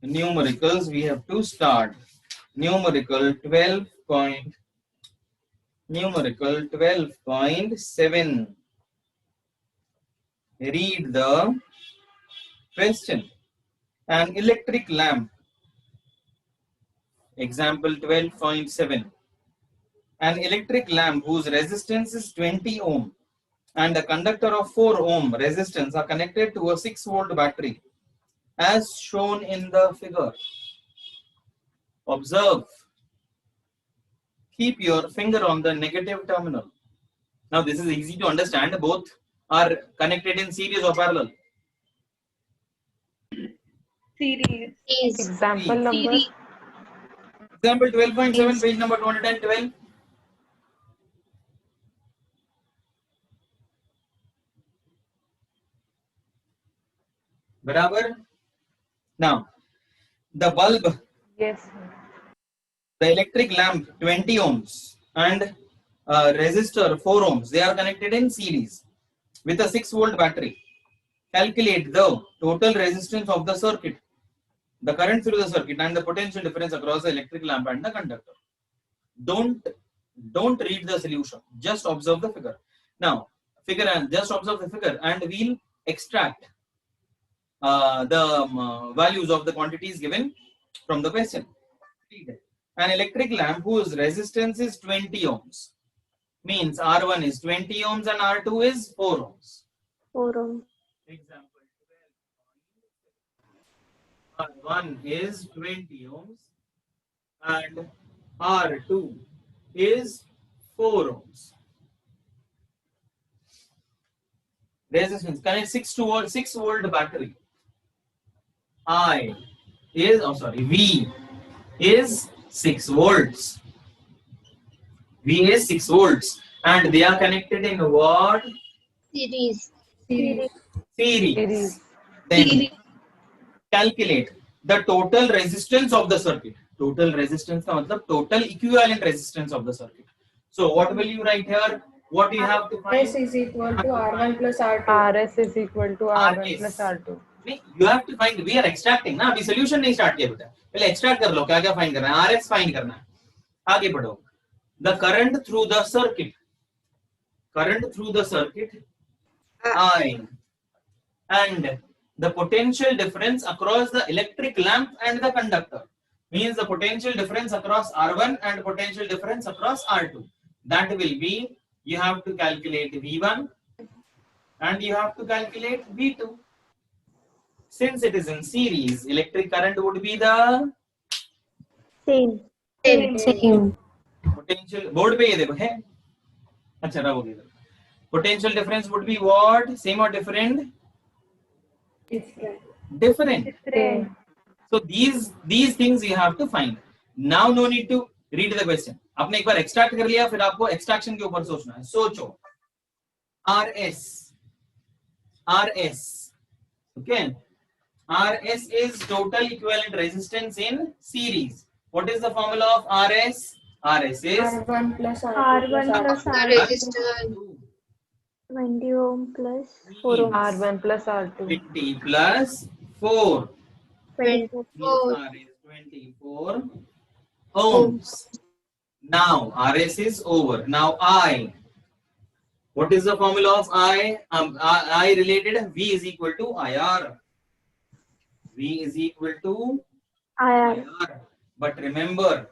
numericals, we have to start. Numerical 12.7. Read the question. An electric lamp. Example 12.7. An electric lamp whose resistance is 20 ohm and a conductor of 4 ohm resistance are connected to a 6-volt battery as shown in the figure. Observe. Keep your finger on the negative terminal. Now this is easy to understand. Both are connected in series or parallel. Series. Example number. Example 12.7, page number 212. Barabar? Now, the bulb, Yes. the electric lamp 20 ohms and resistor 4 ohms, they are connected in series with a 6-volt battery. Calculate the total resistance of the circuit, the current through the circuit, and the potential difference across the electric lamp and the conductor. Don't read the solution, just observe the figure. Now, just observe the figure and we'll extract the values of the quantities given from the question. An electric lamp whose resistance is 20 ohms means R1 is 20 ohms and R2 is 4 ohms. 4 ohms. Example 12. R1 is 20 ohms and R2 is 4 ohms. Resistance, connect 6-volt battery. V is 6 volts. V is 6 volts and they are connected in what? Series. Series. Then calculate the total resistance of the circuit. Total resistance का मतलब total equivalent resistance of the circuit. So what will you write here? What you have to find? S is equal to R1 plus R2. RS is equal to R1 plus R2. You have to find. We are extracting ना. अभी solution नहीं start किया बेटा. पहले extract कर लो. क्या क्या find करना है? RS find करना है. आगे बढ़ो. The current through the circuit. Current through the circuit. I. And the potential difference across the electric lamp and the conductor means the potential difference across R1 and potential difference across R2. That will be, you have to calculate V1 and you have to calculate V2. Since it is in series, electric current would be the Same. potential. Board पे ये देखो है. अच्छा रहा होगी. Potential difference would be what? Same or different? Different. So these things you have to find. Now no need to read the question. आपने एक बार extract कर लिया, फिर आपको extraction के ऊपर सोचना है. सोचो. RS. Okay. RS is total equivalent resistance in series. What is the formula of RS? RS is R1 plus R1 plus R2. R2. 20 ohm plus 4 ohm. R1 plus R2. 20 plus 4. 24. R is 24 ohms. Now RS is over. Now I. What is the formula of I? I related V is equal to IR. V is equal to IR. But remember,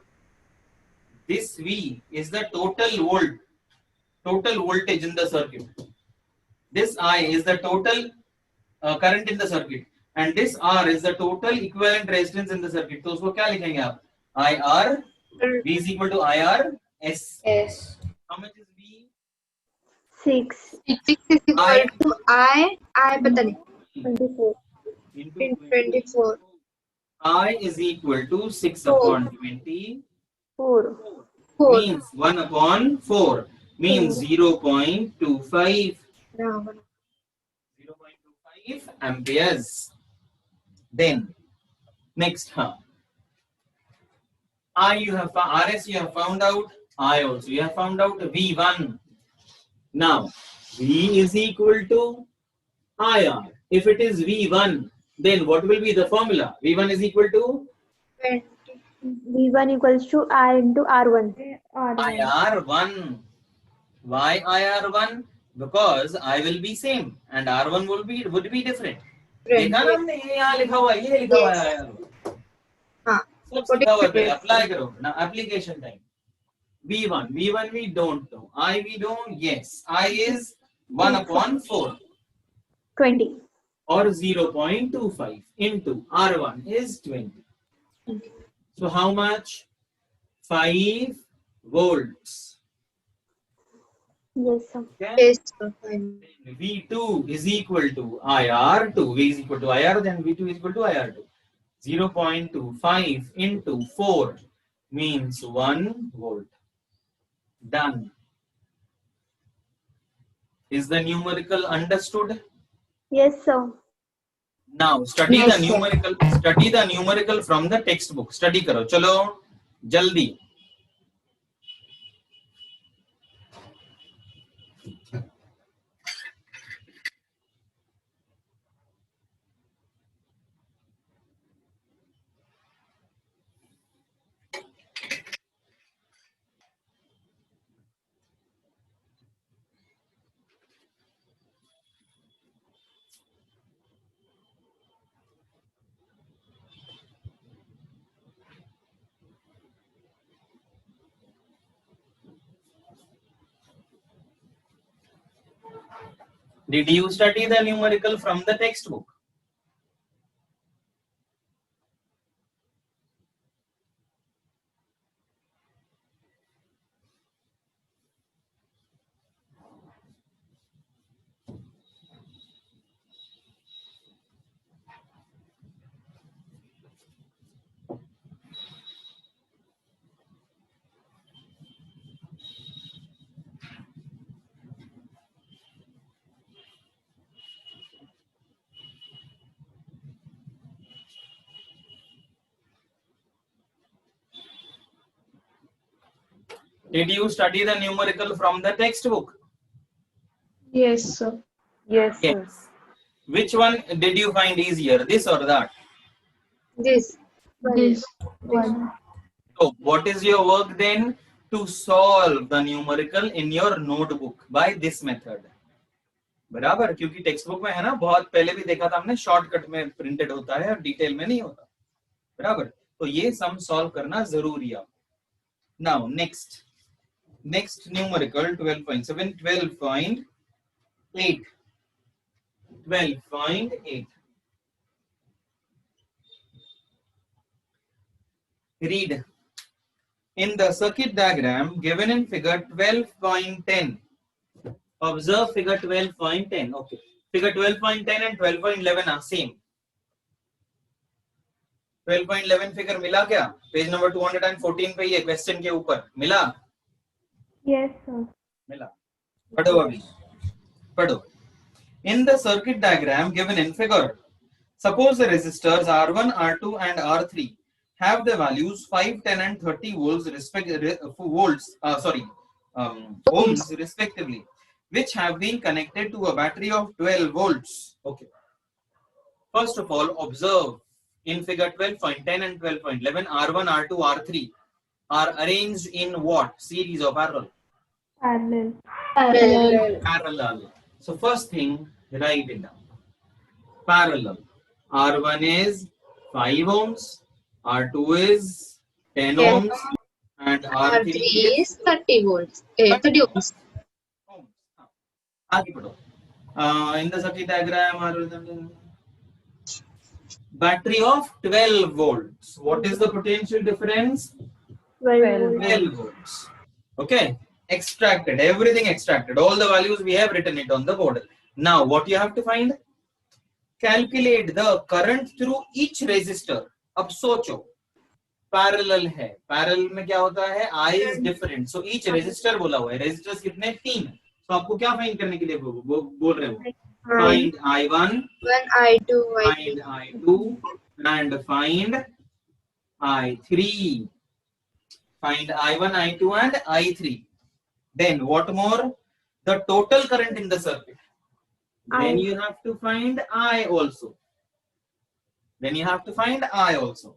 this V is the total voltage in the circuit. This I is the total current in the circuit, and this R is the total equivalent resistance in the circuit. तो उसको क्या लिखेंगे आप? IR. V is equal to IR S. S. How much is V? 6. 6 is equal to I पता नहीं 24. Into 24. I is equal to 6 upon 20. 4. 4. Means 1 upon 4 means 0.25. 0.25 amperes. Then next, I you have RS you have found out. I also you have found out V1. Now V is equal to IR. If it is V1, Then what will be the formula? V1 is equal to 20. V1 equals to I into R1. IR1. Why IR1? Because I will be same and R1 would be different. देखा ना हमने ये यहाँ लिखा हुआ है, ये लिखा हुआ है IR1. हाँ. सब लिखा हुआ है, अप्लाई करो ना. Application time. V1 we don't know. I we don't. Yes, I is 1/4 20. or 0.25 into R1 is 20. So how much? 5 volts. Yes, sir. Okay. Yes, sir. Fine. V2 is equal to IR2. V is equal to IR, then V2 is equal to IR2. 0.25 into 4 means 1 volt. Done. Is the numerical understood? Yes, sir. Now study Yes, the sir. numerical. Study the numerical from the textbook. Study करो. चलो जल्दी. Did you study the numerical from the textbook? Did you study the numerical from the textbook? Yes, sir. Yes, sir. Yes. Which one did you find easier, this or that? This. This one. So what is your work then? To solve the numerical in your notebook by this method. बराबर, क्योंकि text book में है ना, बहुत पहले भी देखा था हमने, शॉर्टकट में प्रिंटेड होता है और डिटेल में नहीं होता. बराबर, तो ये सम सॉल्व करना जरूरी है. Now next numerical 12.7, 12.8. Read. In the circuit diagram given in figure 12.10, observe figure 12.10. Okay, figure 12.10 and 12.11 are same. 12.11 figure मिला क्या? पेज नंबर 214 पे ये क्वेश्चन के ऊपर मिला? Yes, sir. मिला. पढ़ो अभी. पढ़ो. In the circuit diagram given in figure, suppose the resistors R1, R2 and R3 have the values 5, 10 and 30 volts ohms respectively, which have been connected to a battery of 12 volts. Okay. First of all, observe in figure 12.10 and 12.11, R1, R2, R3 are arranged in what? Series or parallel? Parallel. Parallel. So first thing, write it down. Parallel. R1 is 5 ohms, R2 is 10 ohms, and R3 R3 is is 30 volts. 30 ohms. आगे बढ़ो. In the circuit diagram, battery of 12 volts. What is the potential difference? 12 12 volts. Okay. Extracted. Everything extracted. All the values we have written it on the board. Now what you have to find? Calculate the current through each resistor. अब सोचो, parallel है, parallel में क्या होता है? I is different, so each resistor बोला हुआ है. रेजिस्टर्स कितने? 3. तो आपको क्या फाइंड करने के लिए बोल रहे हो? Find I1, I2, find I2 and find I3. Find I1, I2 and I3. Then what more? The total current in the circuit. Then you have to find I also. then you have to find I also.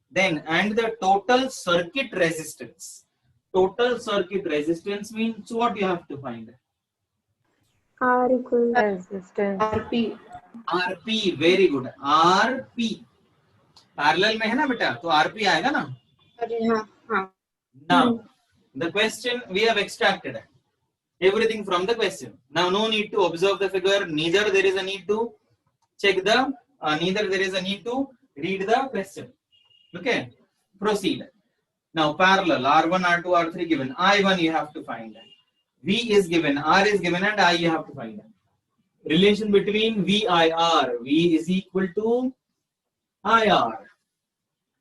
Then and the total circuit resistance. Total circuit resistance means what you have to find? R equals Resistance. RP. RP. Very good. RP. Parallel में है ना बेटा, तो RP आएगा ना. अरे हाँ हाँ. Now the question we have extracted everything from the question. Now no need to observe the figure, neither there is a need to check the neither there is a need to read the question. Okay, proceed. Now parallel R1, R2, R3 given. I1 you have to find. V is given, R is given, and I you have to find. Relation between VIR. V is equal to IR,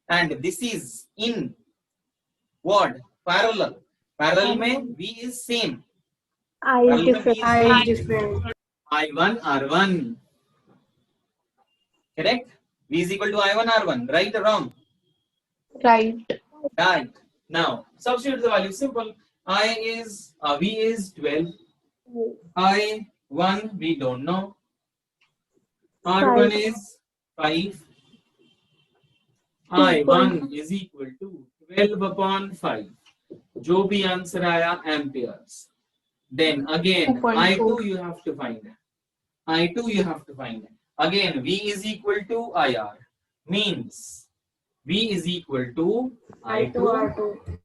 and this is in what? Parallel. Parallel में V is same. I is Parallel में different. V I is is different. I1 R1. Correct? V is equal to I1 R1. Right or wrong? Right. Right. Now substitute the value. Simple. V is 12. I1 we don't know. R1 Five. is 5. I1 is equal to 12 upon 5. जो भी answer आया amperes. Then again 2.4. I2 you have to find. I2 you have to find. Again V is equal to IR. Means V is equal to I2 R2.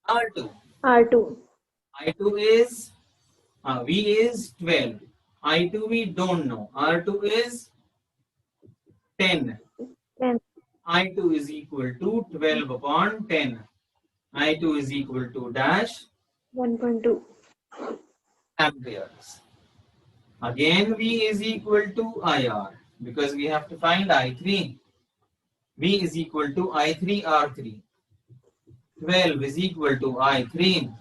R2. R2. I2 is V is 12. I2 we don't know. R2 is 10. 10. I2 is equal to 12 upon 10. I2 is equal to dash 1.2. amperes. Again V is equal to IR because we have to find I3. V is equal to I3 R3. 12 is equal to I3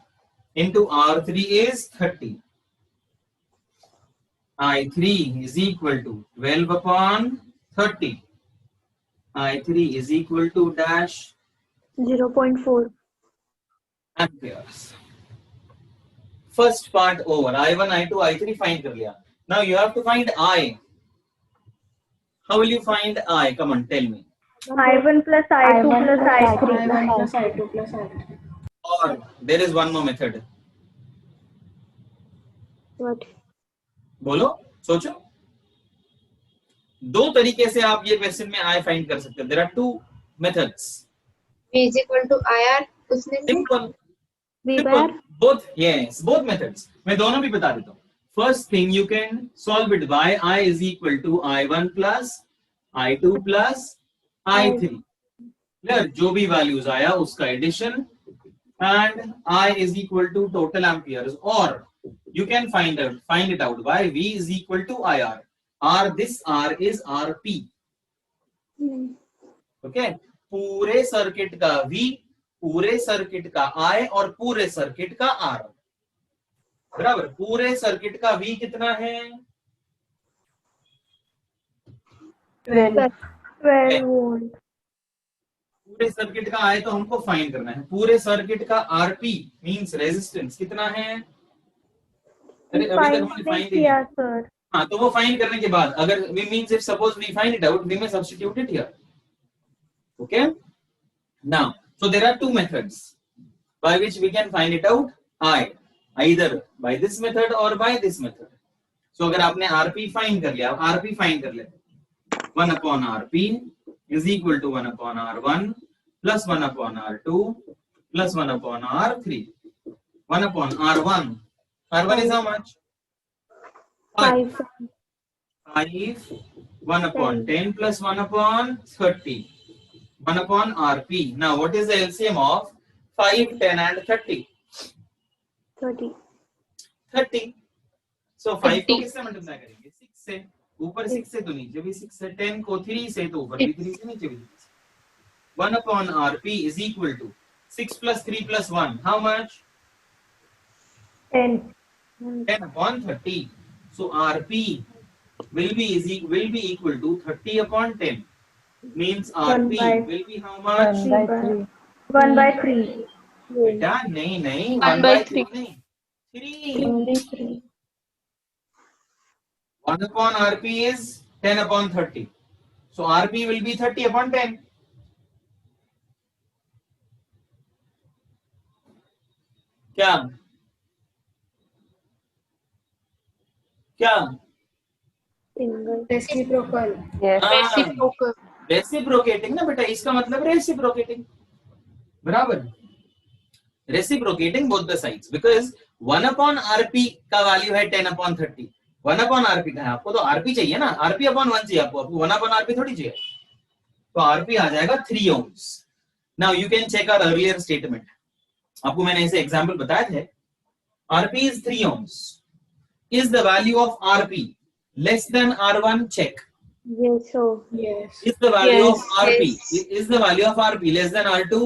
into R3 is 30. I3 is equal to 12 upon 30. I3 is equal to dash 0.4. amperes. First part over. I1, I2, I3 find कर लिया. Now you have to find I. How will you find I? Come on, tell me. I1 plus I2 plus I3. I1 plus I2 plus I3. Or there is one more method. What? बोलो, सोचो. दो तरीके से आप ये question में I find कर सकते हो. There are two methods. V is equal to IR. उसने Simple. V Simple. bar. Both, yes, both methods. मैं दोनों भी बता देता हूँ. First thing you can solve it by I is equal to I1 plus I2 plus I3. Clear? जो भी values आया उसका addition and I is equal to total amperes, or you can find it out by V is equal to IR. This R is RP. Okay? पूरे circuit का V, पूरे circuit का I और पूरे सर्किट का R. बराबर. पूरे circuit का V कितना है? 12 volt. पूरे सर्किट का I तो हमको फाइंड करना है. पूरे सर्किट का RP मींस रेजिस्टेंस कितना है? अरे अभी तक हमने फाइंड किया सर. हाँ, तो वो फाइंड करने के बाद अगर we means if suppose we find it out, we may substitute it here. Okay? Now, so there are two methods by which we can find it out. I either by this method or by this method. So अगर आपने RP find कर लिया, RP find कर लेते. 1 upon RP is equal to 1 upon R1 plus 1 upon R2 plus 1 upon R3. 1 upon R1. R1 is how much? 5. 5. 1 upon 10 plus 1 upon 30. 1 upon RP. Now what is the LCM of 5, 10 and 30? 30. 30. So 5 को किससे multiply करेंगे? 6 से. ऊपर 6 से तो नीचे भी 6 से. 10 को 3 से तो ऊपर भी 3 से नीचे भी 3 से. 1 upon RP is equal to 6 plus 3 plus 1. How much? 10. 10 upon 30. So RP will be equal to 30 upon 10. Means RP will be how much? 1 by 3. 1 by 3. बेटा नहीं 1 by 3. 3. Only 3. 1 upon RP is 10 upon 30. So RP will be 30 upon 10. क्या क्या Single. Reciprocal. Yes. Reciprocal. Reciprocating ना बेटा, इसका मतलब reciprocating, बराबर, reciprocating both the sides, because 1 upon RP का वैल्यू है 10 अपॉन 30, 1 अपॉन आरपी का है, आपको तो आरपी चाहिए ना, आरपी अपॉन 1 चाहिए आपको 1 अपॉन आरपी थोड़ी चाहिए, तो आरपी आ जाएगा 3 ohms. Now you can check our earlier statement, आपको मैंने ऐसे एग्जांपल बताए थे. RP is 3 ohms. Is the value of RP less than R1? Check. Yes, so. Yes. Is the value Yes. of RP Yes. is the value of RP less than R2?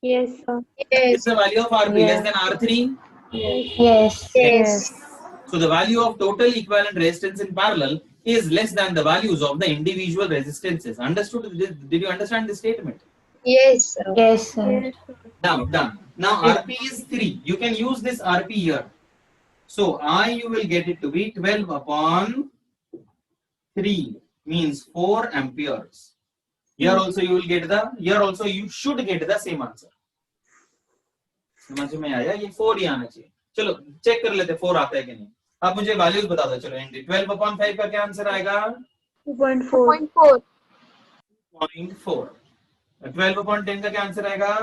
Yes, sir. Is Yes. the value of RP less Yes. than R3? Yes. Yes. Yes. So the value of total equivalent resistance in parallel is less than the values of the individual resistances. Understood? Did you understand this statement? Yes, sir. Yes, sir. Yes. Now done. Now RP is 3. You can use this RP here. So I you will get it to be 12 upon 3 means 4 amperes. Here also you will get the, here also you should get the same answer. समझ में आया? ये 4 ही आना चाहिए. चलो check कर लेते 4 आता है कि नहीं. आप मुझे वैल्यूज बता दो. चलो एंडी 12 upon 5 का क्या आंसर आएगा? 2.4. 0.4. 12 upon 10 का क्या आंसर आएगा?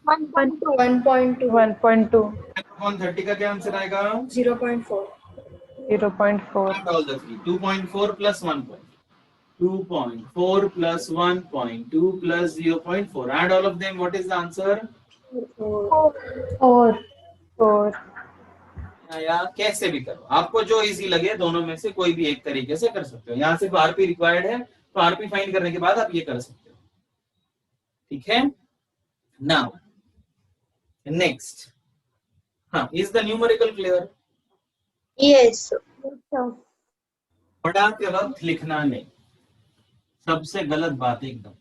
1.2. 1.2. 10 upon 30 का क्या आंसर आएगा? 0.4. 0.4. Add all the three. 2.4 plus 1 point. 2.4 plus 1.2 plus 0.4. Add all of them. What is the answer? 4. 4. या कैसे भी करो, आपको जो इजी लगे दोनों में से कोई भी एक तरीके से कर सकते हो. यहाँ सिर्फ आरपी रिक्वायर्ड है, तो आरपी फाइंड करने के बाद आप ये कर सकते हो. ठीक है. Now next. हाँ, is the numerical clear? Yes. Yes, sir. पढ़ाते वक्त लिखना नहीं, सबसे गलत बात एकदम.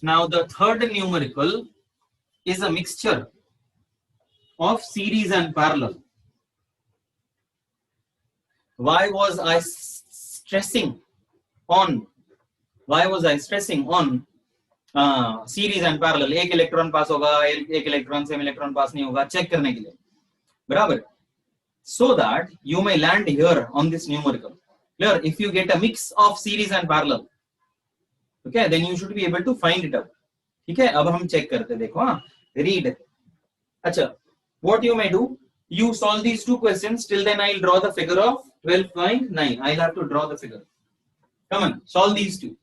Now the third numerical is a mixture of series and parallel. Why was I stressing on series and parallel? एक इलेक्ट्रॉन पास होगा, एक इलेक्ट्रॉन सेम इलेक्ट्रॉन पास नहीं होगा, चेक करने के लिए, बराबर. So that you may land here on this numerical. Clear? If you get a mix of series and parallel, okay, then you should be able to find it out. ठीक है. अब हम चेक करते, देखो. हाँ, read. अच्छा, what you may do, you solve these two questions. Till then I'll draw the figure of 12.9. I'll have to draw the figure. Come on, solve these two.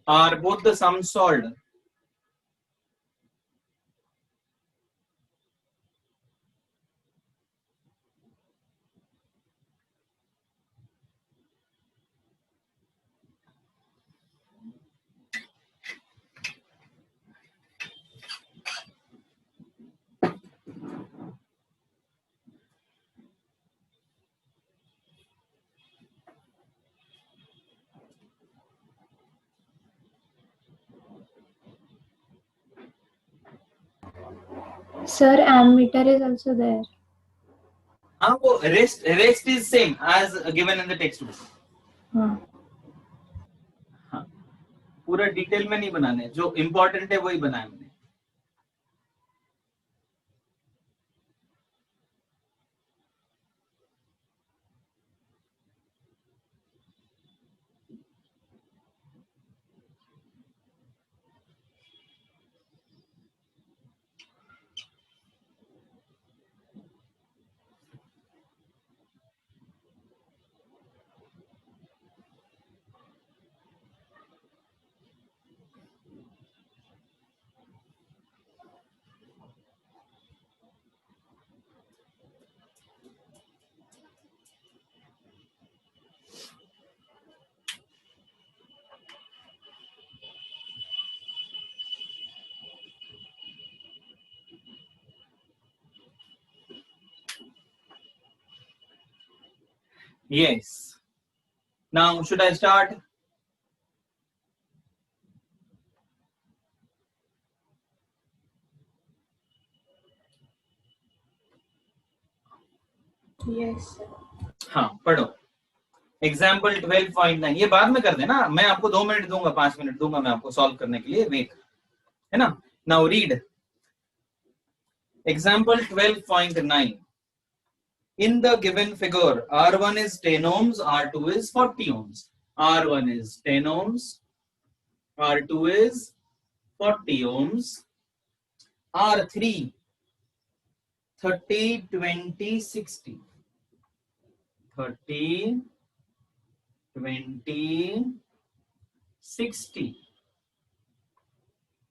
Are both the sums solved? Sir, ammeter is also there. हाँ वो rest is same as given in the textbook. हाँ. हाँ पूरा detail में नहीं बनाने, जो important है वही बनाए मैंने. Yes. Now should I start? Yes. हाँ पढ़ो. एग्जाम्पल 12.9 ये बाद में कर देना, मैं आपको 2 मिनट दूंगा, 5 मिनट दूंगा मैं आपको सॉल्व करने के लिए. वेट, है ना. Now read example 12.9. In the given figure, R1 is 10 ohms, R2 is 40 ohms. R1 is 10 ohms, R2 is 40 ohms. R3 30, 20, 60. 30, 20, 60.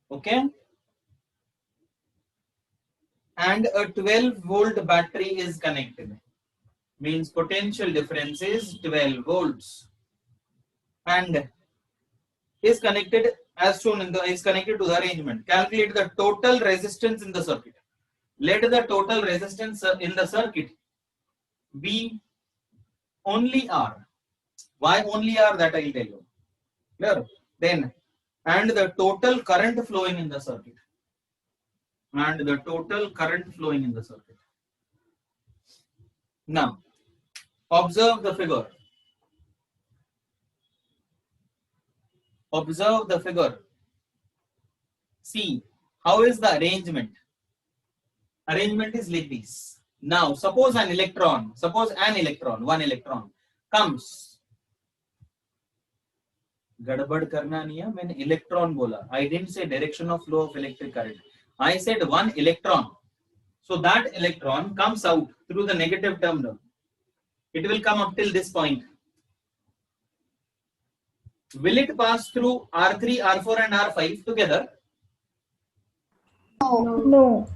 Okay. And a 12-volt battery is connected. Means potential difference is 12 volts. And is connected as shown in the is connected to the arrangement. Calculate the total resistance in the circuit. Let the total resistance in the circuit be only R. Why only R? That I will tell you. Clear? Then, and the total current flowing in the circuit. And the total current flowing in the circuit. Now, observe the figure. Observe the figure. See, how is the arrangement? Arrangement is like this. Now, suppose an electron, one electron comes. गड़बड़ करना नहीं है, मैंने electron बोला. I didn't say direction of flow of electric current. I said one electron. So that electron comes out through the negative terminal. It will come up till this point. Will it pass through R3, R4 and R5 together? No.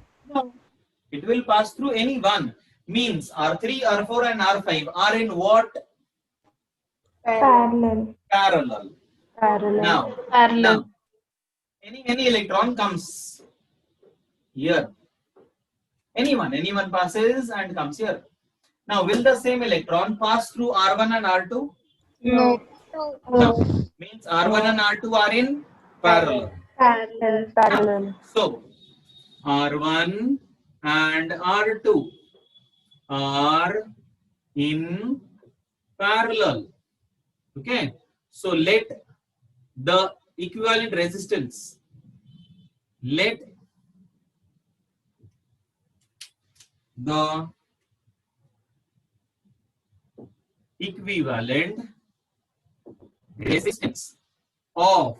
It will pass through any one. Means R3, R4 and R5 are in what? Parallel. Parallel. Now, any electron comes here. Anyone passes and comes here. Now, will the same electron pass through R1 and R2? No. No. Means R1 and R2 are in parallel. Parallel. So, R1 and R2 are in parallel. Okay. So, let the equivalent resistance, let the equivalent resistance of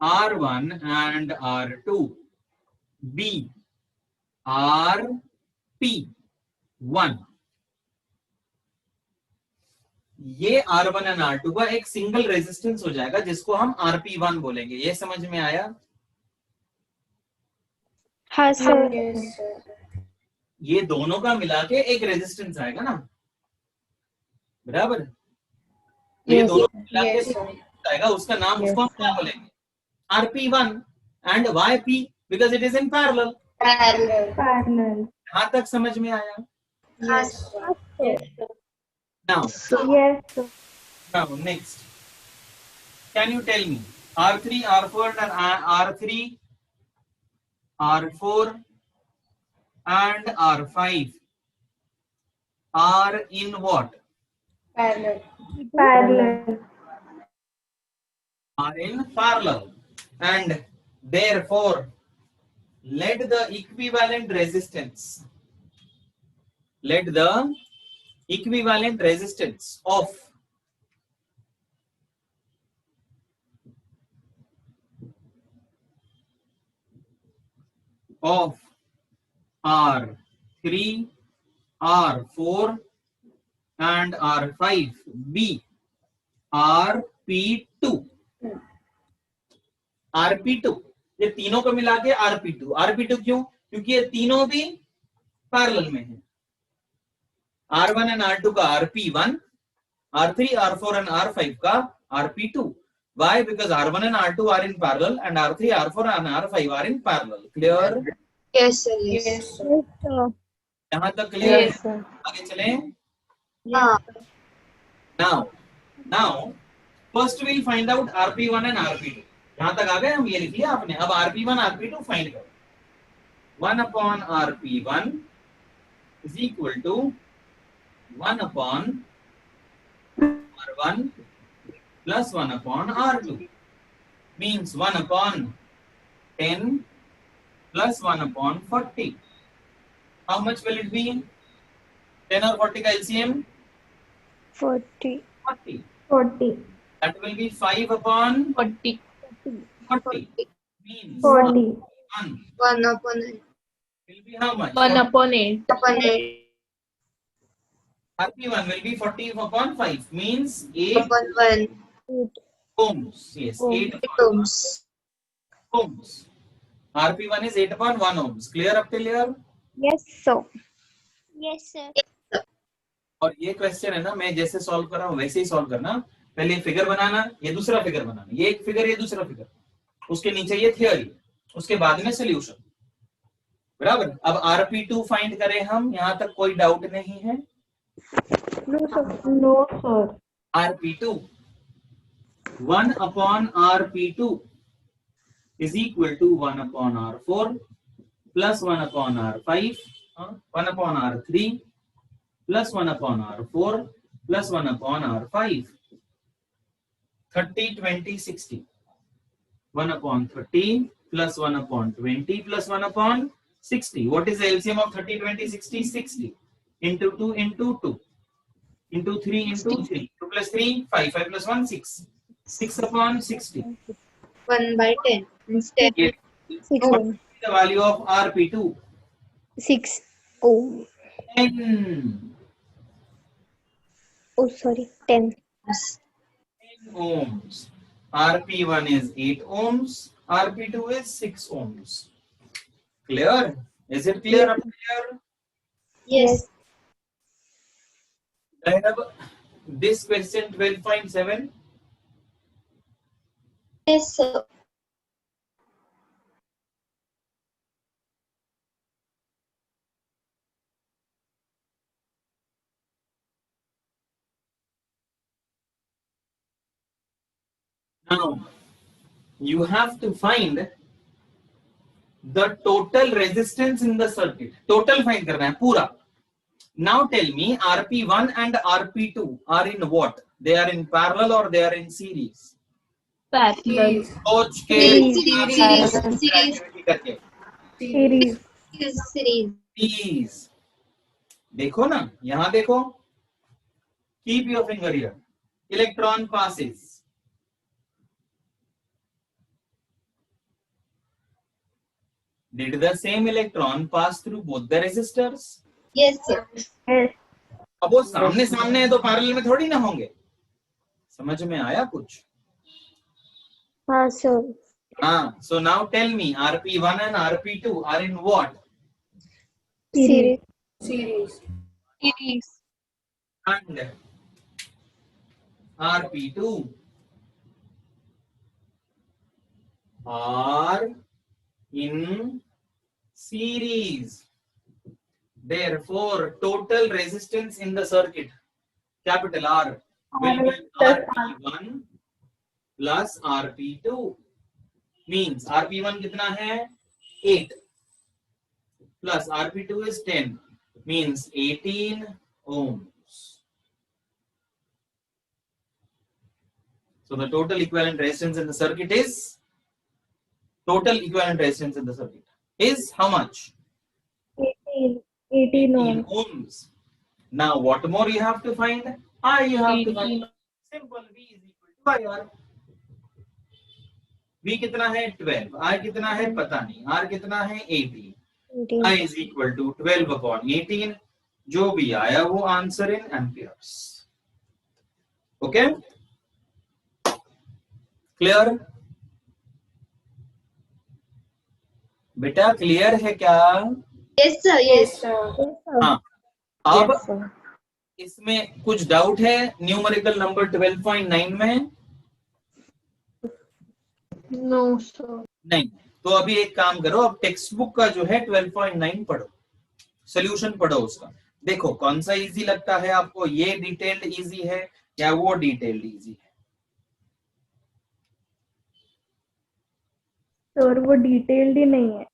R1 and R2 be RP1. ये R1 and R2 का एक single resistance हो जाएगा जिसको हम RP1 बोलेंगे। ये समझ में आया? हाँ सर। Yes, sir. ये दोनों का मिला के एक रेजिस्टेंस आएगा ना, बराबर? तो ये Yes. दोनों का मिला के Yes, sir. आएगा, उसका नाम Yes, उसको हम क्या sir. बोलेंगे? RP1 and YP because it is in parallel. Parallel. Parallel. यहां तक समझ में आया? Yes, sir. Now Yes, sir. Now, next, can you tell me R3, R4 and R3, R4 and R5 are in what? Parallel. Parallel. Are in parallel, and therefore let the equivalent resistance of R3, R4 and R5 be RP2. RP2 ये तीनों को मिला के RP2। RP2 क्यों? क्योंकि ये तीनों भी पैरेलल में है। R1 एंड R2 का RP1, R3, R4 and R5 का RP2. Why? Because R1 and R2 are in parallel and R3, R4 and R5 are in parallel. Clear? Yes, sir. Yes. Yes, sir. यहाँ तक clear? Yes, sir. आगे चलें? हाँ. Now, first we'll find out RP1 and RP2. यहाँ तक आ गए हम, ये लिख लिया आपने। अब RP1, RP2 फाइंड करो। 1 upon RP1 is equal to 1 upon R1 plus 1 upon R2 means 1 upon 10 plus 1 upon 40. How much will it be? 10 or 40 का LCM? 40. 40. 40. That will be 5 upon 40. 40 means 40. 1 1 upon will be how much? 1 upon 8. 8 RP1 will be 40 upon 5 means 8 upon 1 ohms. Yes, 8 upon ohms. ohms. RP1 is 8 upon 1 ohms. Clear up till here? Yes, sir. Yes, sir. और ये question है ना, मैं जैसे solve कर रहा हूँ वैसे ही सॉल्व करना। पहले फिगर बनाना, ये दूसरा फिगर बनाना, ये एक फिगर, ये दूसरा फिगर, उसके नीचे ये थियरी, उसके बाद में सोल्यूशन। बराबर? अब RP2 फाइंड करें हम, यहां तक कोई डाउट नहीं है? No, sir. No, sir. RP2 1 upon RP2 is equal to 1 upon R4 plus 1 upon R5, 1 upon R3 plus 1 upon R4 plus 1 upon R5. 30, 20, 60. 1 upon 30 plus 1 upon 20 plus 1 upon 60. What is the LCM of 30, 20, 60? 60 into 2 into 2 into 3 into 3. 2 plus 3, 5. 5 plus 1, 6. 6 upon 60. 1 by 10 instead. Yes. 6 What ohm. is the value of RP2? 6 ohm. 10 Oh, sorry. 10. ohms. RP1 is 8 ohms. RP2 is 6 ohms. Clear? Is it clear up here? Yes. I have this question 12.7. Yes, sir. Now, you have to find the total resistance in the circuit. Total find करना है पूरा. Now tell me RP1 and RP2 are in what? They are in parallel or they are in series? Parallel. सोच के Series. activity करके. Series. Series. Series. देखो ना, यहाँ देखो. Keep your finger here. Electron passes. Did the same electron pass through both the resistors? Yes, sir. Yes. अब वो सामने सामने है तो पैरेलल में थोड़ी ना होंगे। समझ में आया कुछ? हाँ सर। हाँ, so now tell me, RP1 and RP2 are in what? Series. Series. Series. And RP2 are in series. Therefore, total resistance in the circuit, capital R, will be RP1 plus RP2. Means RP1 कितना है? 8 plus RP2 is 10, means 18 ohms. So the total equivalent resistance in the circuit is how much? 18 ohms. Ohms. Now what more you have to find? I you have to find. Simple. V is equal to IR. V कितना है? 12. I कितना है? पता नहीं. R कितना है? 18. I is equal to 12 upon 18. जो भी आया वो answer in amperes. Okay, clear? बेटा क्लियर है क्या? Yes, sir. Yes. हाँ, अब इसमें कुछ डाउट है न्यूमेरिकल नंबर 12.9 में? No, sir. नहीं. तो अभी एक काम करो, अब टेक्स्ट बुक का जो है 12.9 पढ़ो, सोल्यूशन पढ़ो उसका. देखो कौन सा इजी लगता है आपको, ये डिटेल्ड इजी है या वो डिटेल्ड इजी है? सर वो डिटेल्ड ही नहीं है.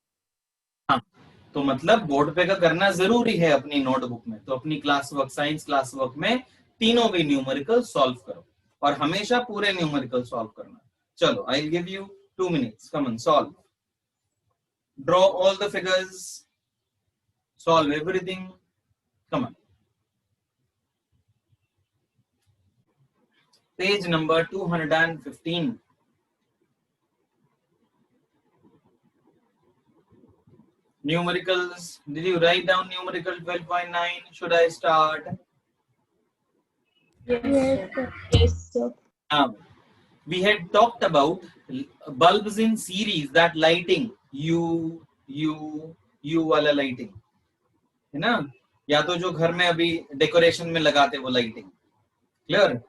हाँ, तो मतलब बोर्ड पे का करना जरूरी है अपनी नोटबुक में. तो अपनी class work, science class work में तीनों भी न्यूमेरिकल सॉल्व करो और हमेशा पूरे न्यूमेरिकल सॉल्व करना. चलो, I will give you 2 minutes. Come on, solve. Draw all the figures. Solve everything. Come on. Page number 215. Numericals. Did you write down numerical 12.9? Should I start? Yes, sir. Yes, sir. Now, we had talked about bulbs in series, that lighting, U वाला lighting, है ना? या तो जो घर में अभी decoration में लगाते वो lighting. Clear?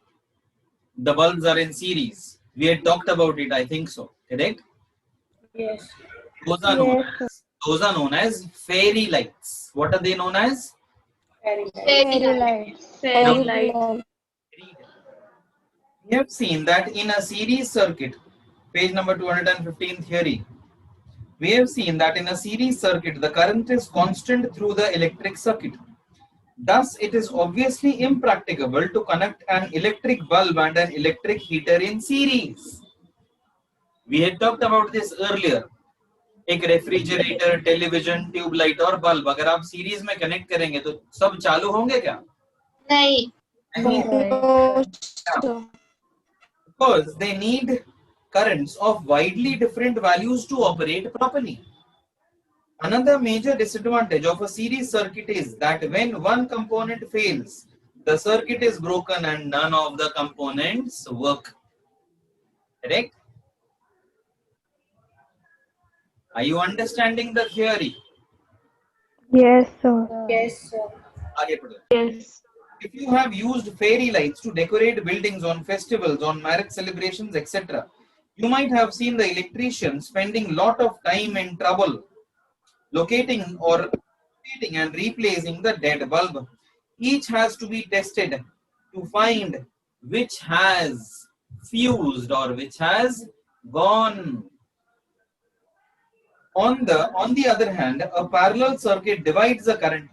The bulbs are in series. We had talked about it, I think so. Correct? Yes. Those are known as fairy lights. What are they known as? Very light. Fairy light. Fairy light. We have seen that in a series circuit, page number 215 theory, we have seen that in a series circuit, the current is constant through the electric circuit. Thus, it is obviously impracticable to connect an electric bulb and an electric heater in series. We had talked about this earlier. एक refrigerator, television, tubelight और bulb अगर आप series में connect करेंगे तो सब चालू होंगे क्या? नहीं. Because they need currents of widely different values to operate properly. Another major disadvantage of a series circuit is that when one component fails, the circuit is broken and none of the components work. Correct? Are you understanding the theory? Yes, sir. Yes, sir. आगे बढ़ो. Yes. If you have used fairy lights to decorate buildings on festivals, on marriage celebrations, etc., you might have seen the electrician spending lot of time and trouble locating and replacing the dead bulb. Each has to be tested to find which has fused or which has gone. On the other hand, a parallel circuit divides the current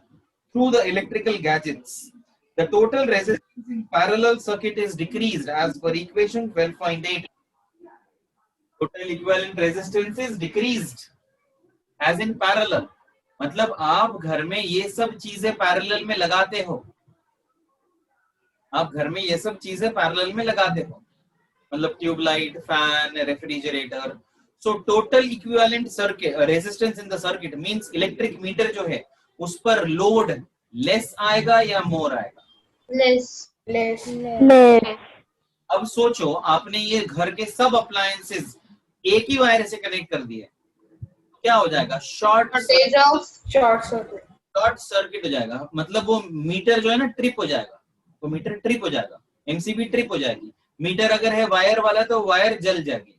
through the electrical gadgets. The total resistance in parallel circuit is decreased as per equation 12.8. Total equivalent resistance is decreased as in parallel. मतलब आप घर में ये सब चीजें parallel में लगाते हो. आप घर में ये सब चीजें पैरेलल में लगाते हो. मतलब tubelight, fan, refrigerator. So total equivalent circuit resistance in the circuit means electric meter जो है उस पर लोड लेस आएगा या मोर आएगा? Less. Less. Less. अब सोचो आपने ये घर के सब अप्लायंसेस एक ही वायर से कनेक्ट कर दिए, क्या हो जाएगा? Short Stage of. Short circuit. Circuit हो जाएगा, मतलब वो मीटर जो है ना ट्रिप हो जाएगा, वो मीटर ट्रिप हो जाएगा, एमसीबी ट्रिप हो जाएगी। मीटर अगर है वायर वाला तो वायर जल जाएगी।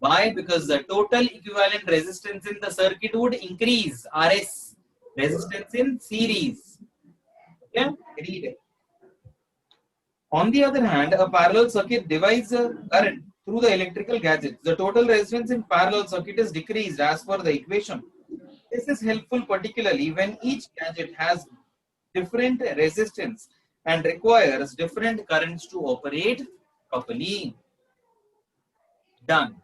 Why? Because the total equivalent resistance in the circuit would increase, RS, resistance in series. Okay, read it. On the other hand, a parallel circuit divides a current through the electrical gadgets. The total resistance in parallel circuit is decreased as per the equation. This is helpful particularly when each gadget has different resistance and requires different currents to operate properly. Done.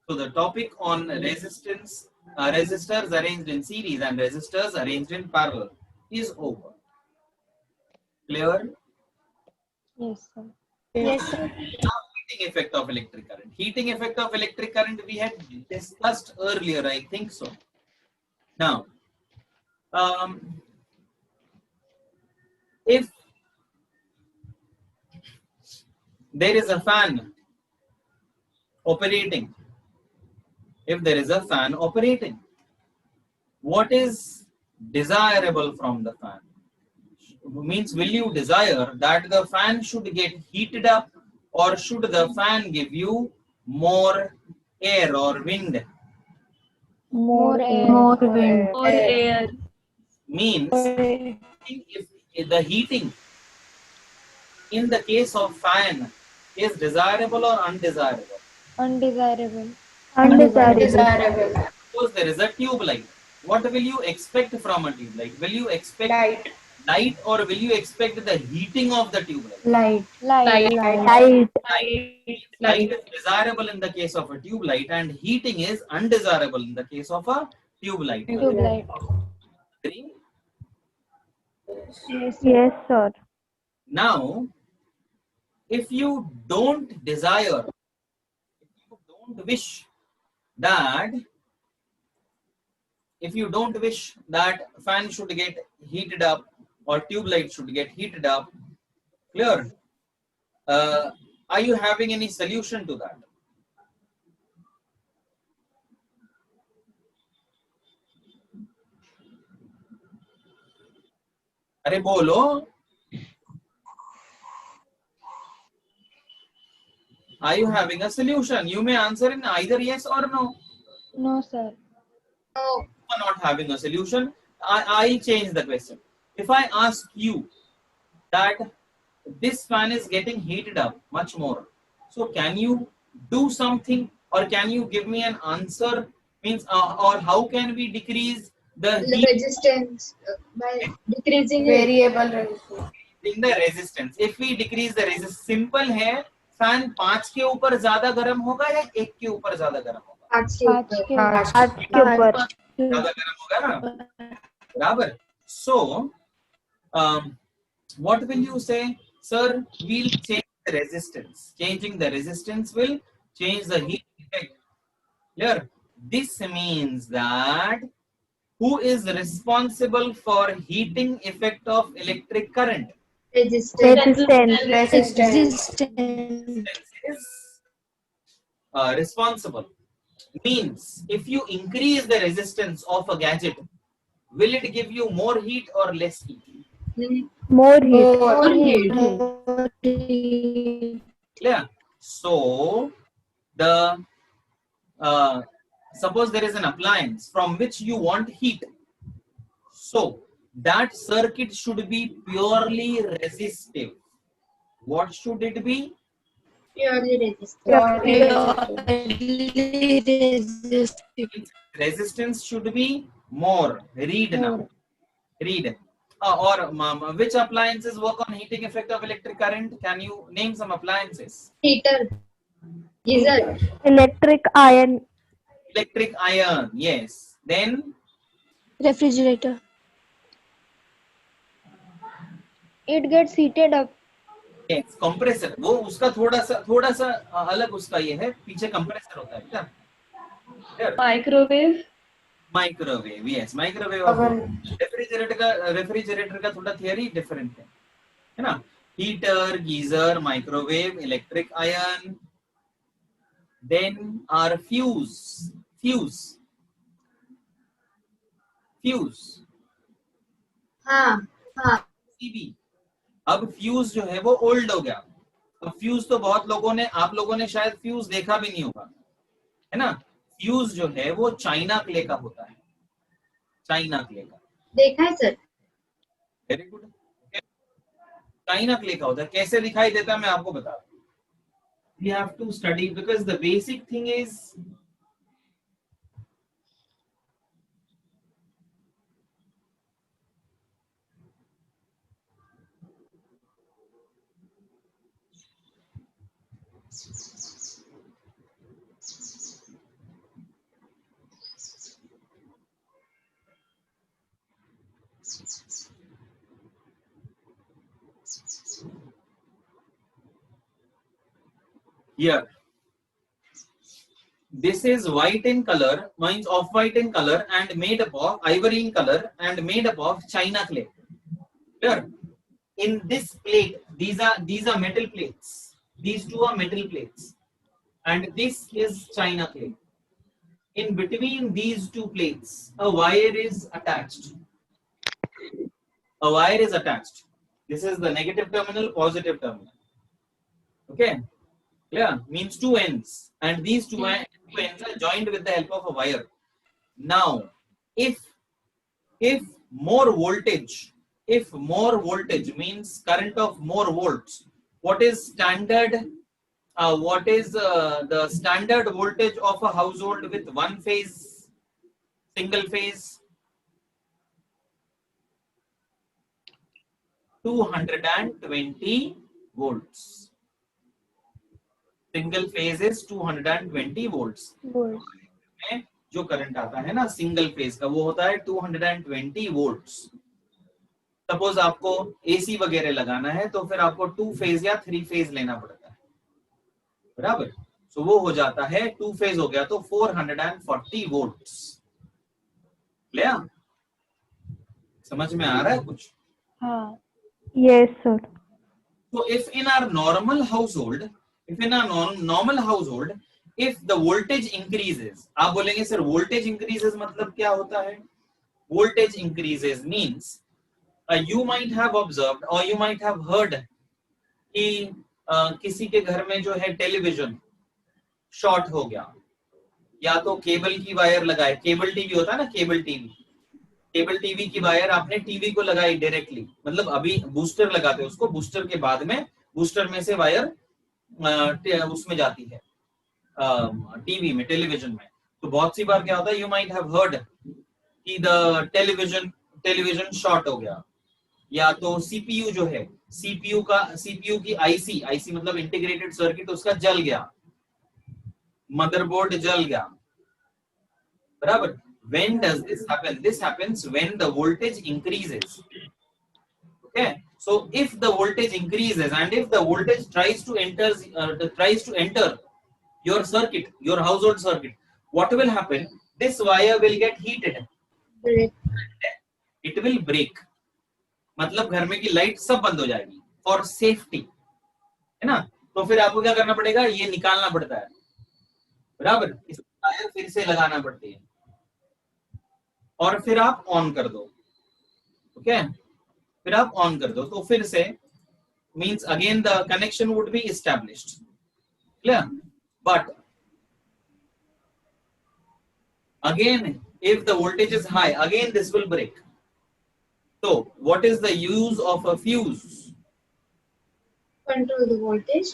So the topic on resistance, resistors arranged in series and resistors arranged in parallel is over. Clear? Yes, sir. Yes. Now, heating effect of electric current. Heating effect of electric current we had discussed earlier, I think so. Now, if there is a fan operating, what is desirable from the fan? Means, will you desire that the fan should get heated up, or should the fan give you more air or wind? More air. More wind. More air. Means, if the heating in the case of fan is desirable or undesirable? Undesirable. Undesirable. Desirable. Suppose there is a tube light. What will you expect from a tube light? Will you expect Light. light, or will you expect the heating of the tube light? Light. Light. Light is desirable in the case of a tube light, and heating is undesirable in the case of a tube light. Tube light. Agree? Yes, sir. Now, if you don't desire, if you don't wish that fan should get heated up or tube light should get heated up, clear? Are you having any solution to that? अरे बोलो. Are you having a solution? You may answer in either yes or no. No, sir. No. You are not having a solution. I'll change the question. If I ask you that this fan is getting heated up much more, so can you do something, or can you give me an answer? Means, or how can we decrease the The heat resistance by decreasing it. Variable resistance. in the resistance? If we decrease the resistance, simple है, fan 5 के ऊपर ज्यादा गर्म होगा या 1 के ऊपर ज्यादा गर्म होगा? 5 के पाँच ऊपर. के आज के ऊपर. ज्यादा गर्म होगा ना, बराबर? So, what will you say, sir? We'll change the resistance. Changing the resistance will change the heat effect. Clear? This means that who is responsible for heating effect of electric current? Resistance. Resistance. Is responsible. Means, if you increase the resistance of a gadget, will it give you more heat or less heat? More heat. More heat. Clear? So, the suppose there is an appliance from which you want heat. So, that circuit should be purely resistive. What should it be? Purely resistant. Resistance should be more. Read now. Read. Or which appliances work on heating effect of electric current? Can you name some appliances? Heater. Geyser. Electric iron. Electric iron, yes. Then Refrigerator. It gets heated up. yes, compressor. वो उसका थोड़ा सा अलग उसका ये है, पीछे compressor होता है क्या? Microwave. Microwave, yes, microwave. Oven. Refrigerator का थोड़ा थियरी डिफरेंट है, है ना, heater, geyser, microwave, electric iron, then are fuse, fuse, fuse, हाँ हाँ पीसीबी। अब फ्यूज जो है वो ओल्ड हो गया। अब फ्यूज तो बहुत लोगों ने, आप लोगों ने शायद फ्यूज देखा भी नहीं होगा, है ना। फ्यूज जो है वो चाइना क्ले का होता है, चाइना क्ले का। देखा है sir. Very good. China clay का होता है। कैसे दिखाई देता है मैं आपको बता दूं। We have to study because the basic thing is here. This is white in color, means off-white in color, and made up of ivory in color, and made up of china clay. Clear? In this plate, these are metal plates. These two are metal plates, and this is china clay. In between these two plates, a wire is attached. A wire is attached. This is the negative terminal, positive terminal. Okay. Yeah, means two ends, and these two ends are joined with the help of a wire. Now, if more voltage, means current of more volts, what is standard? What is the standard voltage of a household with one phase, single phase? 220 volts. Single phase is 220 volts. में जो current आता है ना single phase का, वो होता है 220 volts. Suppose आपको एसी वगैरह लगाना है तो फिर आपको 2 फेज या 3 फेज लेना पड़ता है, बराबर। सो वो हो जाता है 2 फेज हो गया तो 440 वोल्ट्स। क्लियर? समझ में आ रहा है कुछ? हाँ, yes sir. So if in our normal household, if the voltage increases, आप बोलेंगे सर voltage increases मतलब क्या होता है? Voltage increases means you might have observed or you might have heard कि किसी के घर में जो है टेलीविजन शॉर्ट हो गया, या तो केबल की वायर लगाए, केबल टीवी होता है ना, केबल टीवी की वायर आपने टीवी को लगाई डायरेक्टली, मतलब अभी बूस्टर लगाते हैं उसको, बूस्टर के बाद में बूस्टर में से वायर उसमें जाती है टीवी में, टेलीविजन में। तो बहुत सी बार क्या होता है, यू माइट हैव हर्ड कि द टेलीविजन शॉर्ट हो गया, या तो सीपीयू जो है, सीपीयू की आईसी मतलब इंटीग्रेटेड सर्किट, उसका जल गया, मदरबोर्ड जल गया, बराबर। When does this happen? This happens when the voltage increases. Okay, so if the voltage increases and if the voltage tries to enter your circuit, your household circuit, what will happen? This wire will get heated. It will break. मतलब घर में की light सब बंद हो जाएगी for safety, है ना। तो फिर आपको क्या करना पड़ेगा, ये निकालना पड़ता है, बराबर। इस वायर फिर से लगाना पड़ती है और फिर आप ऑन कर दो। ओके, फिर आप ऑन कर दो तो फिर से means again the connection would be established. Clear? But again if the voltage is high, again this will break. So what is the use of a fuse? Control the voltage.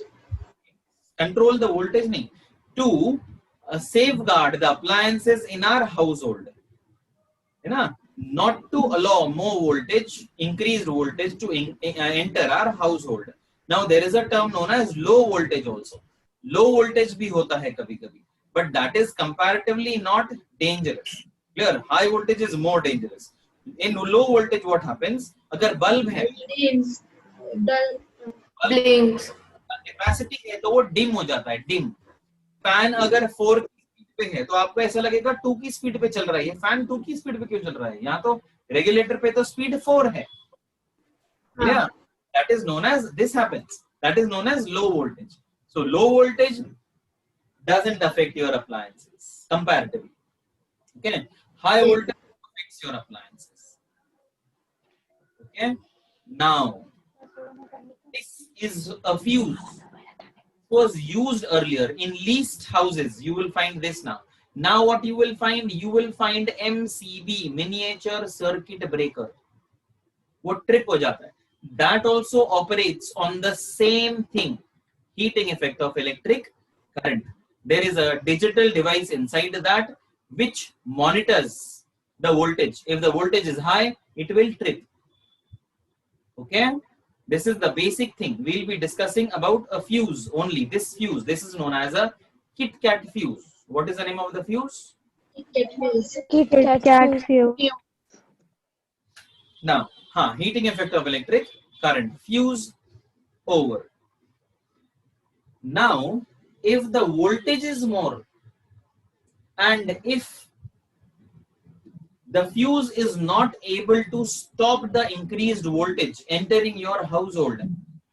Control the voltage nahi, to safeguard the appliances in our household, है ना, not to allow more voltage, increased voltage to enter our household. Now there is a term known as low voltage also. Low voltage भी होता है कभी कभी, but that is comparatively not dangerous. Clear? High voltage is more dangerous. In low voltage what happens, अगर bulb है, Blinks. Capacity है तो वो डिम हो जाता है, डिम। फैन अगर 4 पे है तो आपको ऐसा लगेगा 2 की स्पीड पे चल रहा है, फैन 2 की स्पीड पे क्यों चल रहा है, यहाँ तो रेगुलेटर पे तो स्पीड 4 है। That that is known as, this happens, that is known as low voltage. So low voltage doesn't affect your appliances comparatively. Okay, high voltage affects your appliances. Okay, now this is a fuse. Was used earlier in leased houses. You will find this now. Now what you will find? You will find MCB, miniature circuit breaker. What trip ho jata hai? That also operates on the same thing, heating effect of electric current. There is a digital device inside that which monitors the voltage. If the voltage is high, it will trip. Okay, this is the basic thing. We'll be discussing about a fuse only. This fuse, this is known as a Kit Kat fuse. What is the name of the fuse? Kit fuse. Kit Kat fuse. Now, heating effect of electric current, fuse over. Now, if the voltage is more and if the fuse is not able to stop the increased voltage entering your household,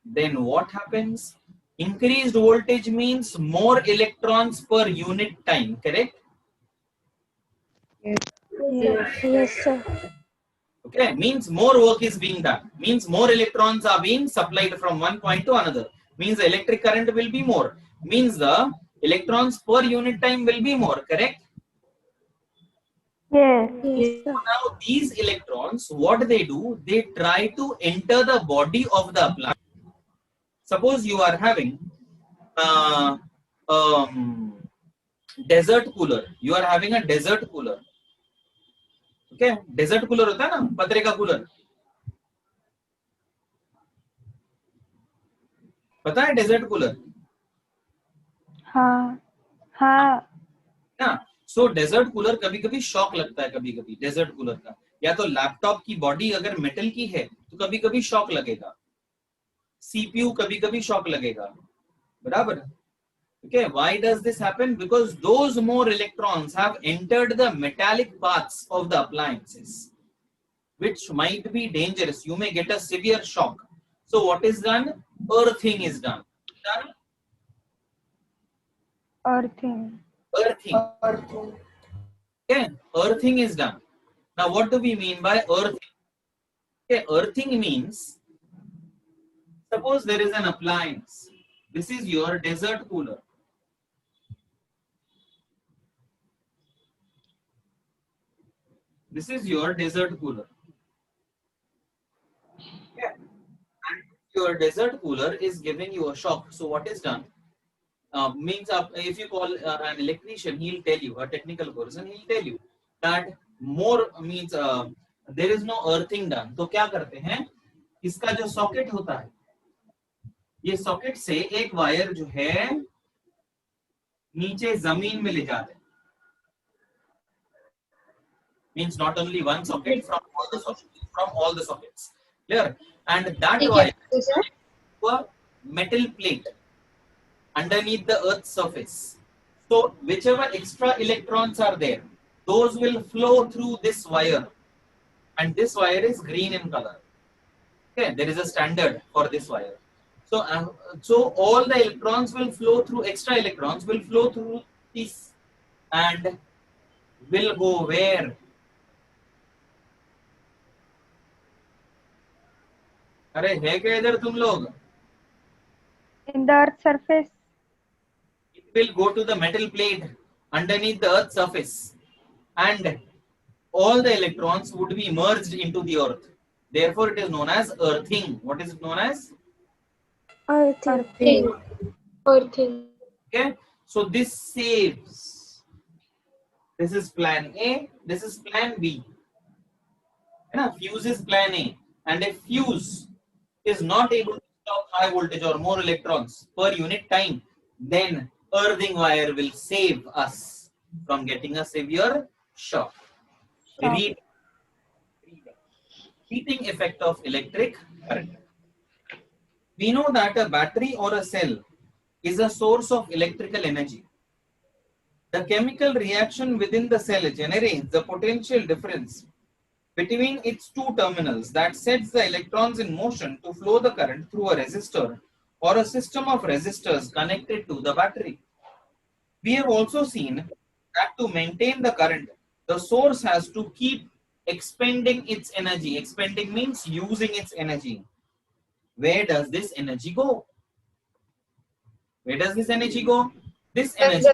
then what happens? Increased voltage means more electrons per unit time, correct? Yes, sir. Okay, means more work is being done, means more electrons are being supplied from one point to another, means the electric current will be more, means the electrons per unit time will be more, correct? Yes. Yes, sir. Now these electrons, what they do, they try to enter the body of the appliance. Suppose you are having desert cooler, you are having a desert cooler. Okay, desert cooler होता है ना, पतरे का cooler, पता है desert cooler? हाँ हाँ ना, सो डेजर्ट कूलर कभी कभी शॉक लगता है, कभी कभी डेजर्ट कूलर का, या तो लैपटॉप की बॉडी अगर मेटल की है तो कभी कभी शॉक लगेगा, सीपीयू कभी कभी शॉक लगेगा, बराबर? Okay, why does this happen? Because those more electrons have entered the metallic parts of the appliances, which might be dangerous. You may get a severe shock. So what is done? Earthing is done. Done? earthing. Earthing. Okay, earthing is done. Now what do we mean by earthing? Okay, earthing means, suppose there is an appliance. This is your desert cooler. This is your desert cooler. Okay. And your desert cooler is giving you a shock. So what is done? Means if you call an electrician, he'll tell you, a technical person, he'll tell you that more means there is no earthing done. तो क्या करते हैं? इसका जो socket होता है, ये socket से एक वायर जो है नीचे जमीन में ले जाते हैं. Means not only one socket, from all the sockets. Clear? And that wire is a metal plate underneath the earth's surface. So whichever extra electrons are there, those will flow through this wire, and this wire is green in color. Okay, there is a standard for this wire. So so all the electrons will flow through, extra electrons will flow through this and will go where? अरे है क्या इधर तुम लोग? In the earth surface. It will go to the metal plate underneath the earth's surface, and all the electrons would be merged into the earth. Therefore, it is known as earthing. What is it known as? Earthing. Earthing. Okay. So this saves. This is plan A. This is plan B. Fuse is plan A, and if fuse is not able to stop high voltage or more electrons per unit time, then earthing wire will save us from getting a severe shock. Read. Heating effect of electric current. We know that a battery or a cell is a source of electrical energy. The chemical reaction within the cell generates the potential difference between its two terminals that sets the electrons in motion to flow the current through a resistor or a system of resistors connected to the battery. We have also seen that to maintain the current, the source has to keep expending its energy. Expending means using its energy. Where does this energy go? Where does this energy go? This energy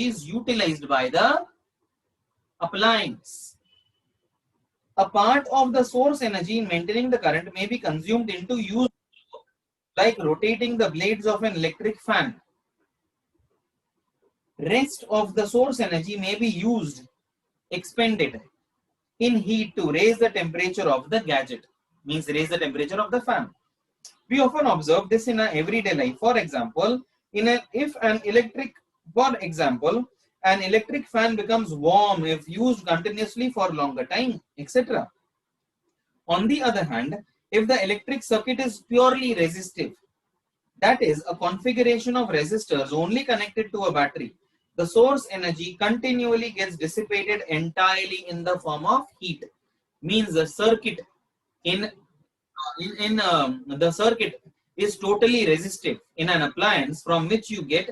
is utilized by the appliance. A part of the source energy in maintaining the current may be consumed into use, like rotating the blades of an electric fan. Rest of the source energy may be used, expended in heat to raise the temperature of the gadget, means raise the temperature of the fan. We often observe this in our everyday life. For example, if an electric fan becomes warm if used continuously for longer time, etc. On the other hand, if the electric circuit is purely resistive, that is a configuration of resistors only connected to a battery, the source energy continually gets dissipated entirely in the form of heat. Means the circuit the circuit is totally resistive in an appliance from which you get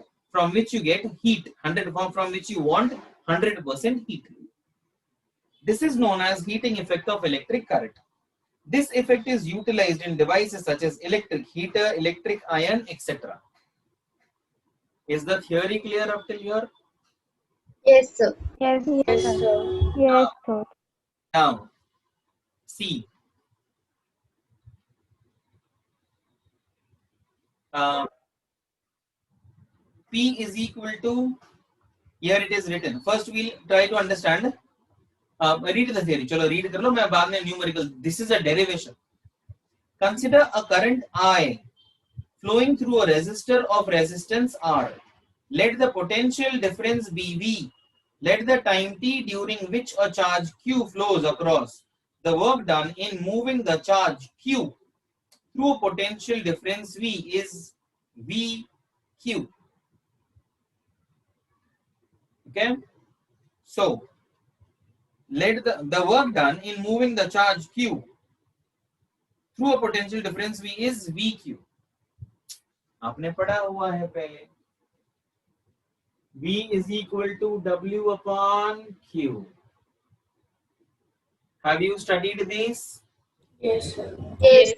heat, from which you want 100% heat. This is known as heating effect of electric current. This effect is utilized in devices such as electric heater, electric iron, etc. Is the theory clear up till here? Yes, sir. Yes, Yes, sir. sir. Yes, sir. Now, see. P is equal to, here it is written. First we'll try to understand. Read the theory. Chalo, read kar lo, main baad mein numerical. This is a derivation. Consider a current I flowing through a resistor of resistance R. Let the potential difference be V. Let the time t during which a charge Q flows across. The work done in moving the charge Q through a potential difference V is VQ. Okay, so let the work done in moving the charge Q through a potential difference V is VQ. आपने पढ़ा हुआ है पहले. V is equal to W upon Q. Have you studied this? Yes, sir. Yes.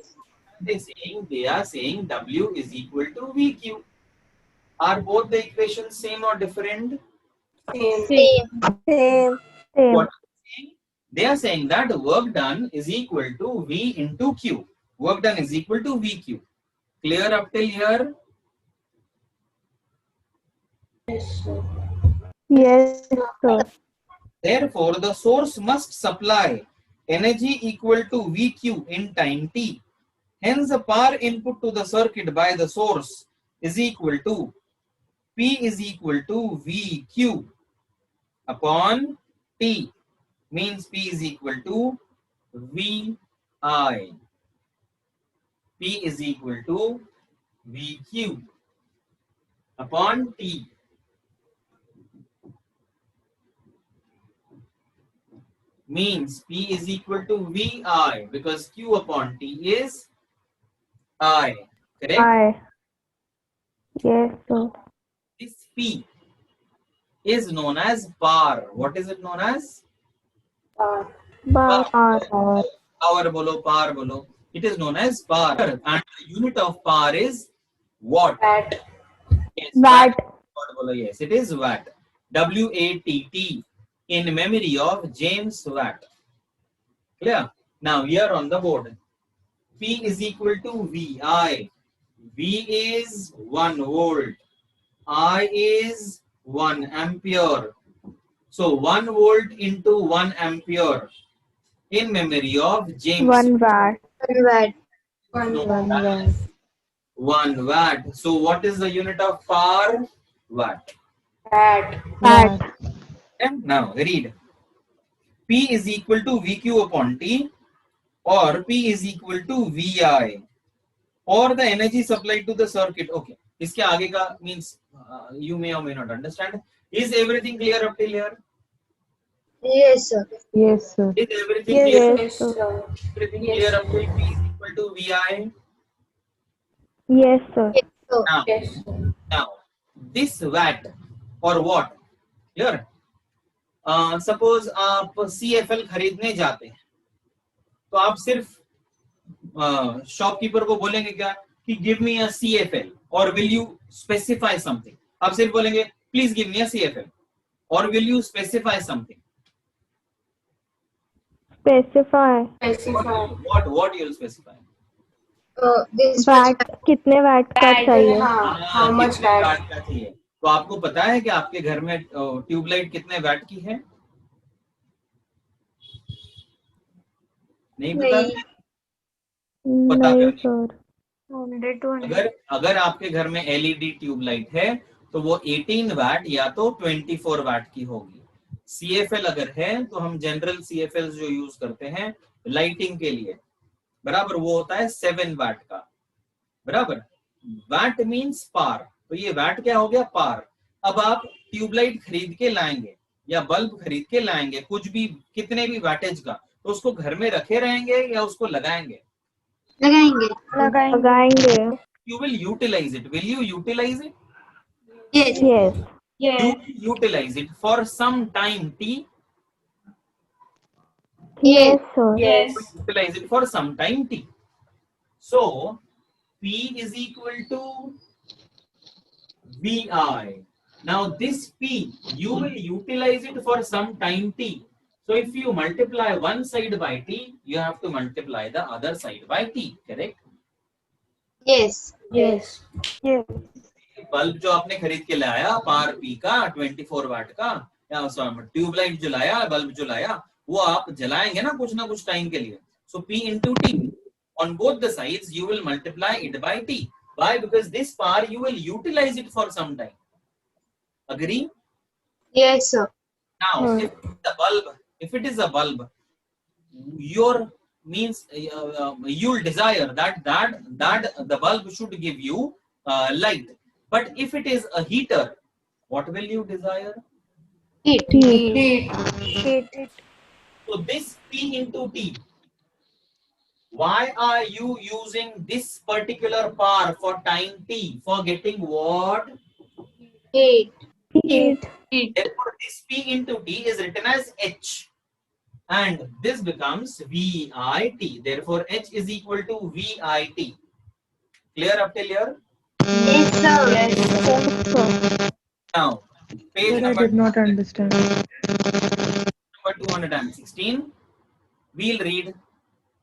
They are saying W is equal to VQ. Are both the equations same or different? Same. Same. Same. Same. What they are saying that work done is equal to V into Q. Work done is equal to VQ. Clear up till here? Yes, sir. Yes, sir. Therefore, the source must supply energy equal to VQ in time t. Hence, the power input to the circuit by the source is equal to P is equal to VQ upon T. Means P is equal to VI. P is equal to VQ upon T. Means P is equal to VI because Q upon T is I. Correct? I. Yes, sir. This P is known as power. What is it known as? Power. Power. Power bolo, power bolo. It is known as power. And the unit of power is watt. Watt. Yes, Watt. Watt bolo, yes, it is watt. W-A-T-T in memory of James Watt. Clear? Now here on the board. P is equal to VI. V is 1 volt. I is 1 ampere. So 1 volt into 1 ampere in memory of James. 1 watt. 1 watt. 1 watt. 1 watt. So what is the unit of power? Watt. Watt. Watt. And now read. P is equal to VQ upon T or P is equal to VI or the energy supplied to the circuit. Okay. इसके आगे का means you may or may not understand. Is everything clear up till here? Yes, sir. Yes, sir. Is everything Yes, clear? yes, Yes, sir. sir. Everything Yes, clear sir. up to P is equal to VI? Yes, sir. Yes, sir. Now, Yes, sir. now, this watt or watt here, suppose आप CFL खरीदने जाते हैं तो आप सिर्फ shopkeeper को बोलेंगे क्या कि गिव मी अ CFL और विल यू स्पेसिफाई समथिंग? आप सिर्फ बोलेंगे please give me a CFL और will you specify something? Specify. Specify. What you'll specify? This watt कितने वैट का Bad. चाहिए? हाँ, how much कितने bad? वाट का चाहिए? तो आपको पता है कि आपके घर में ट्यूबलाइट कितने वाट की है? नहीं पता? पता नहीं करनी। सर। 100 to 100. अगर अगर आपके घर में LED ट्यूबलाइट है तो वो 18 वाट या तो 24 वाट की होगी। CFL अगर है तो हम जनरल CFL जो यूज करते हैं लाइटिंग के लिए, बराबर, वो होता है 7 वाट का, बराबर। वाट मींस पार, तो ये वाट क्या हो गया? पार। अब आप ट्यूबलाइट खरीद के लाएंगे या बल्ब खरीद के लाएंगे, कुछ भी कितने भी वाटेज का, तो उसको घर में रखे रहेंगे या उसको लगाएंगे? लगाएंगे। लगाएंगे। You will utilize it. Will you utilize it? Yes. Yes. You Yes. will utilize it for some time t. Yes, sir. Yes. Utilize it for some time t. So P is equal to VI. Now this P, you will utilize it for some time t. So if you multiply one side by t, you have to multiply the other side by t, correct? Yes. Yes. Yes. Bulb जो आपने खरीद के लाया पार P का 24 वाट का, या tubelight जो लाया, बल्ब जो लाया, वो आप जलाएंगे ना कुछ टाइम के लिए। सो P into T on both the sides you will multiply it by T. Why? Because this power you will utilize it for some time. Agree? Yes, sir. Now if it is a bulb, your means you'll desire that the bulb should give you light. But if it is a heater, what will you desire? Heat. Heat. So this P into T, why are you using this particular power for time t? For getting what? Heat. Heat. Therefore this P into T is written as H, and this becomes VIT. Therefore H is equal to VIT. Clear up till here? Yes, sir. Yes, sir. Yes, sir. Now page Sir, I number did not understand. number 216. We'll read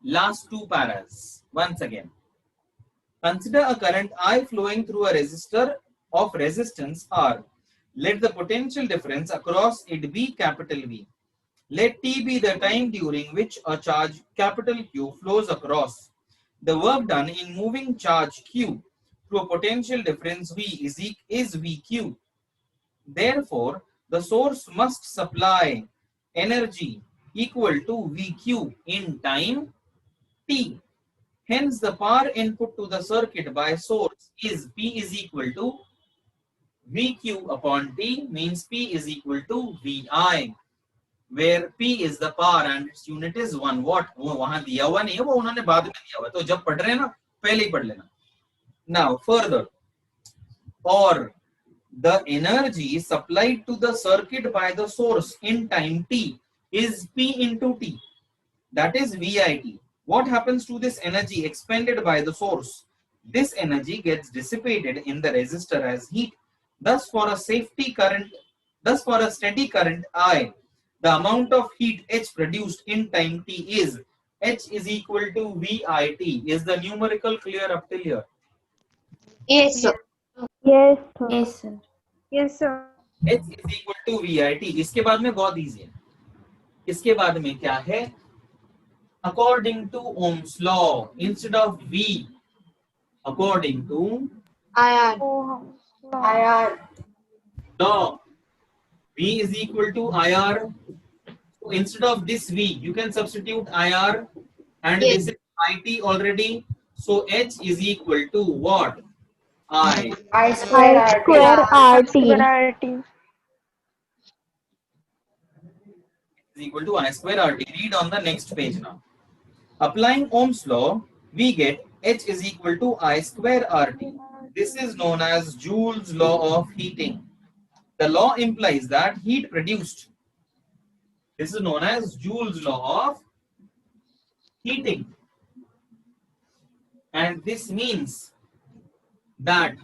last two paras once again. Consider a current I flowing through a resistor of resistance R. Let the potential difference across it be capital V. Let T be the time during which a charge capital Q flows across. The work done in moving charge Q through a potential difference V is VQ. Therefore, the source must supply energy equal to VQ in time T. Hence, the power input to the circuit by source is P is equal to VQ upon T, means P is equal to VI, where P is the power and its unit is 1 watt. वो वहां दिया हुआ नहीं है, वो उन्होंने बाद में दिया हुआ है, तो जब पढ़ रहे हैं ना पहले ही पढ़ लेना. Now further, or the energy supplied to the circuit by the source in time t is P into T, that is VIT. What happens to this energy expended by the source? This energy gets dissipated in the resistor as heat. Thus for a steady current I, the amount of heat H produced in time t is H is equal to VIT. Is the numerical clear up till here? Yes, sir. Yes, sir. Yes, sir. Yes, sir. H is equal to VIT. इसके बाद में बहुत easy है. इसके बाद में क्या है? According to Ohm's law, instead of V, according to IR. IR. law, V is equal to IR. So instead of this V, you can substitute IR, and Yes. this is IT already. So H is equal to what? I. I square I RT. square RT. is equal to I square RT. Read on the next page now. Applying Ohm's law, we get H is equal to I square RT. This is known as Joule's law of heating. The law implies that heat produced. This is known as Joule's law of heating. And this means that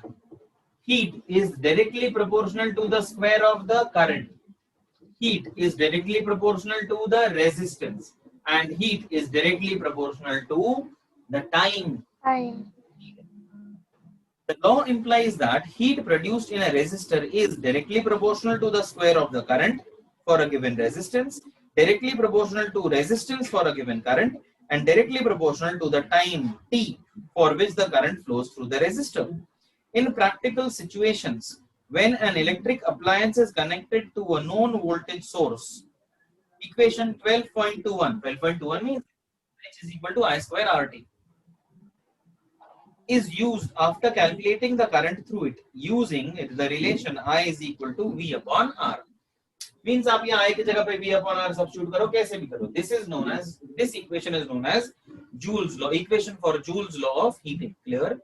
heat is directly proportional to the square of the current. Heat is directly proportional to the resistance. And heat is directly proportional to the time. The law implies that heat produced in a resistor is directly proportional to the square of the current for a given resistance, directly proportional to resistance for a given current, and directly proportional to the time t for which the current flows through the resistor. In practical situations, when an electric appliance is connected to a known voltage source, equation 12.21 means H is equal to I square RT is used after calculating the current through it using the relation I is equal to V upon R. Means आप यहाँ I की जगह पे V upon R substitute करो, कैसे भी करो. This equation is known as Joule's law, equation for Joule's law of heating. Clear?